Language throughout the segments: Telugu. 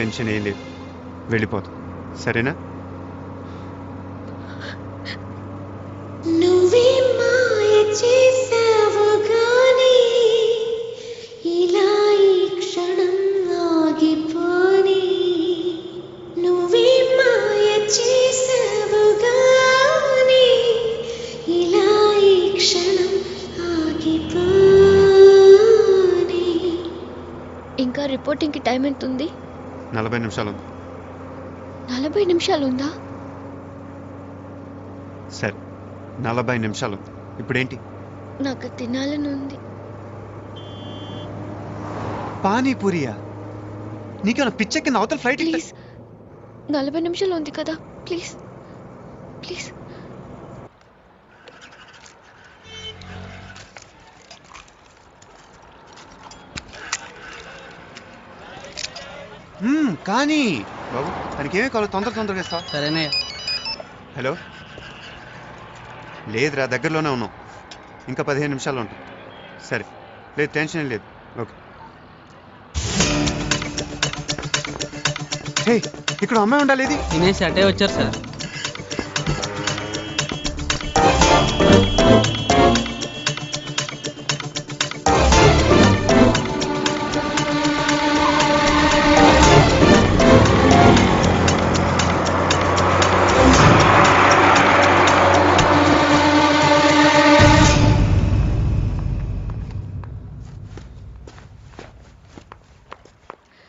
టెన్షన్ ఏం లేదు, వెళ్ళిపోతాం సరేనా? నువ్వే మాయ చేసావు గాని ఇలా ఈ క్షణం ఆగిపోని. నువ్వే మాయ చేసావు గాని ఇలా ఈ క్షణం ఆగిపోని. ఇంకా రిపోర్టింగ్కి టైం ఎంత ఉంది? 40 నిమిషాలు ఉంది. 40 నిమిషాలు ఉందా? సరే 40 నిమిషాలు ఉంది. ఇప్పుడేంటి? నాకు తినాలని ఉంది. పానీపూరియా? నీకేమైనా పిచ్చెక్కింది? అవతల ఫ్లైట్ ప్లీజ్ 40 నిమిషాలు ఉంది కదా, ప్లీజ్ ప్లీజ్. కానీ బాబు తనకి ఏమీ కావాలి, తొందరగా ఇస్తావా? సరేనే. హలో, లేదురా దగ్గరలోనే ఉన్నాం, ఇంకా 15 నిమిషాలు ఉంటుంది. సరే లేదు, టెన్షన్ ఏం లేదు. ఓకే. హే, ఇక్కడ అమ్మాయి ఉండాలి. ఇది తినేసి అటే వచ్చారు సార్.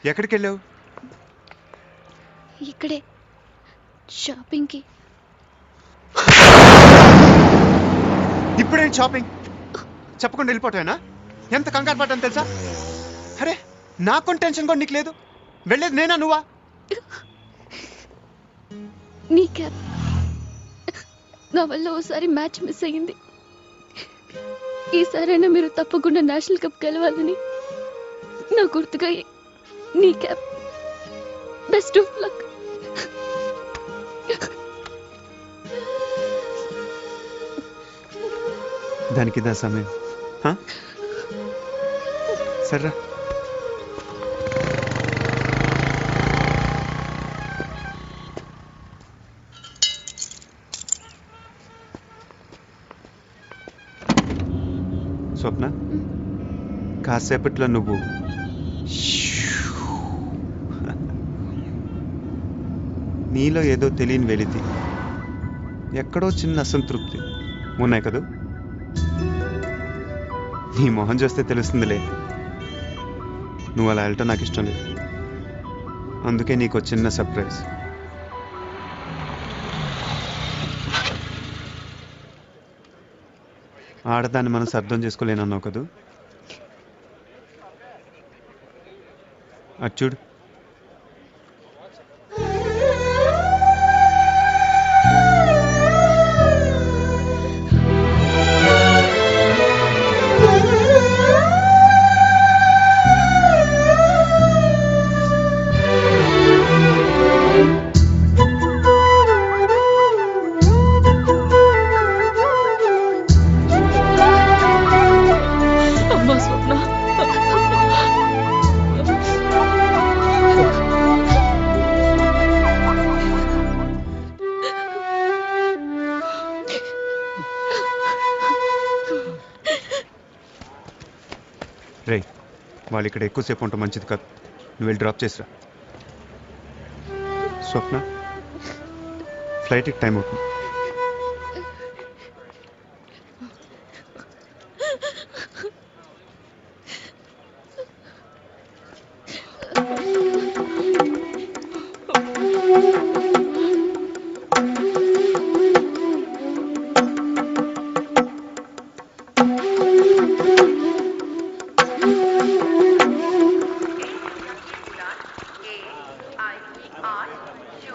ఎక్కడికి వెళ్ళావు? ఇక్కడే షాపింగ్కి. ఇప్పుడేంటి షాపింగ్? చెప్పకుండా వెళ్ళిపోతావేనా? ఎంత కంగారు పడ్డాను తెలుసా? అరే నాకు టెన్షన్ కూడా నీకు లేదు. వెళ్ళేది నేనా నువ్వా? నీ క్యాబ్ నా వల్ల ఓసారి మ్యాచ్ మిస్ అయ్యింది. ఈసారైనా మీరు తప్పకుండా నేషనల్ కప్ గెలవాలని నా గుర్తుగా నీ క్యాబ్. Best of luck. దానికి దా సమయం. సర్రా. స్వప్న, కాసేపట్లో నువ్వు నీలో ఏదో తెలియని వెలితి, ఎక్కడో చిన్న అసంతృప్తి ఉన్నాయి కదూ? నీ మొహం చూస్తే తెలుస్తుందిలే. నువ్వు అలా వెళ్ళటం నాకు ఇష్టం లేదు. అందుకే నీకు చిన్న సర్ప్రైజ్. ఆడదాన్ని మనం అర్థం చేసుకోలేనన్నావు కదూ? అది చూడు. రే, వాళ్ళు ఇక్కడ ఎక్కువసేపు ఉంటాం మంచిది కాదు. నువ్వు వెళ్ళి డ్రాప్ చేసిరా. స్వప్న, ఫ్లైట్కి టైం అవుతుంది.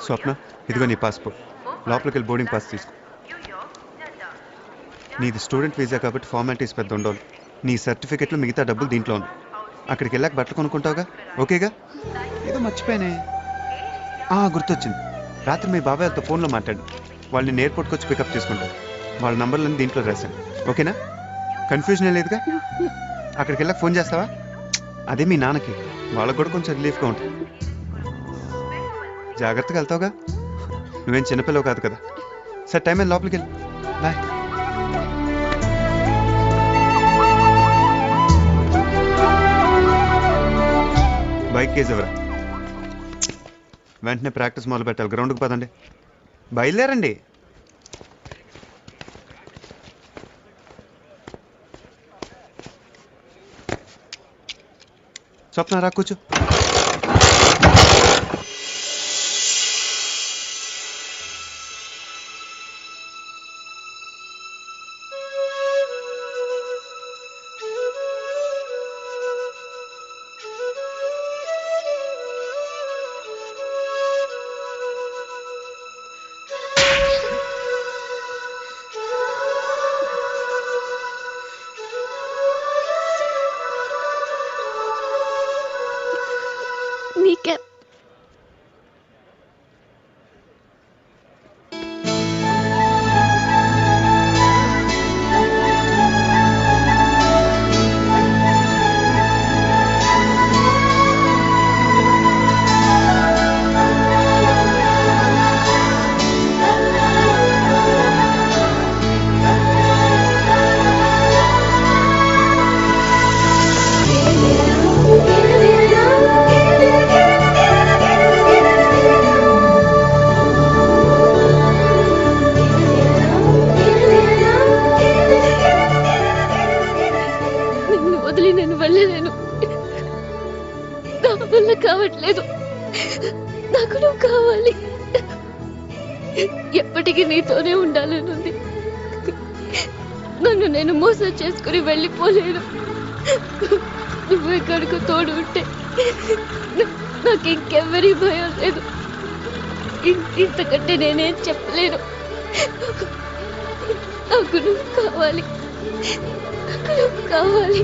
స్వప్న, ఇదిగో నీ పాస్పోర్ట్. లోపలికి వెళ్ళి బోర్డింగ్ పాస్ తీసుకో. నీది స్టూడెంట్ వీసా కాబట్టి ఫార్మాలిటీస్ పెద్ద ఉండవు. నీ సర్టిఫికెట్లు మిగతా డబ్బులు దీంట్లో ఉన్నాయి. అక్కడికి వెళ్ళాక బట్టలు కొనుక్కుంటావుగా, ఓకేగా? ఏదో మర్చిపోయానే, గుర్తొచ్చింది. రాత్రి మీ బాబాయ్ వాళ్ళతో ఫోన్లో మాట్లాడి వాళ్ళని ఎయిర్పోర్ట్కి వచ్చి పికప్ చేసుకుంటారు. వాళ్ళ నంబర్లన్నీ దీంట్లో రాశాను, ఓకేనా? కన్ఫ్యూజన్ లేదుగా? అక్కడికి వెళ్ళాక ఫోన్ చేస్తావా? అదే మీ నాన్నకి, వాళ్ళకు కూడా కొంచెం రిలీఫ్గా ఉంటుంది. జాగ్రత్తగా వెళ్తావుగా. నువ్వేం చిన్నపిల్లవు కాదు కదా. సరే టైం అయింది, లోపలికి వెళ్ళి బాయ్. బైక్ కేజ్ ఎవరా? వెంటనే ప్రాక్టీస్ మొదలు పెట్టాలి. గ్రౌండ్కి పదండి, బయలుదేరండి. స్వప్న రా కూర్చో. నీ క్యాప్. నిన్ను వదిలి నేను వెళ్ళలేను. నా వల్ల కావట్లేదు. నాకు నువ్వు కావాలి. ఎప్పటికీ నీతోనే ఉండాలనుంది. నన్ను నేను మోసం చేసుకుని వెళ్ళిపోలేను. నువ్వు ఎక్కడికి తోడు ఉంటే నాకు ఇంకెవ్వరి భయం లేదు. ఇంతకంటే నేనేం చెప్పలేను. నాకు నువ్వు కావాలి. నాకు నువ్వు కావాలి.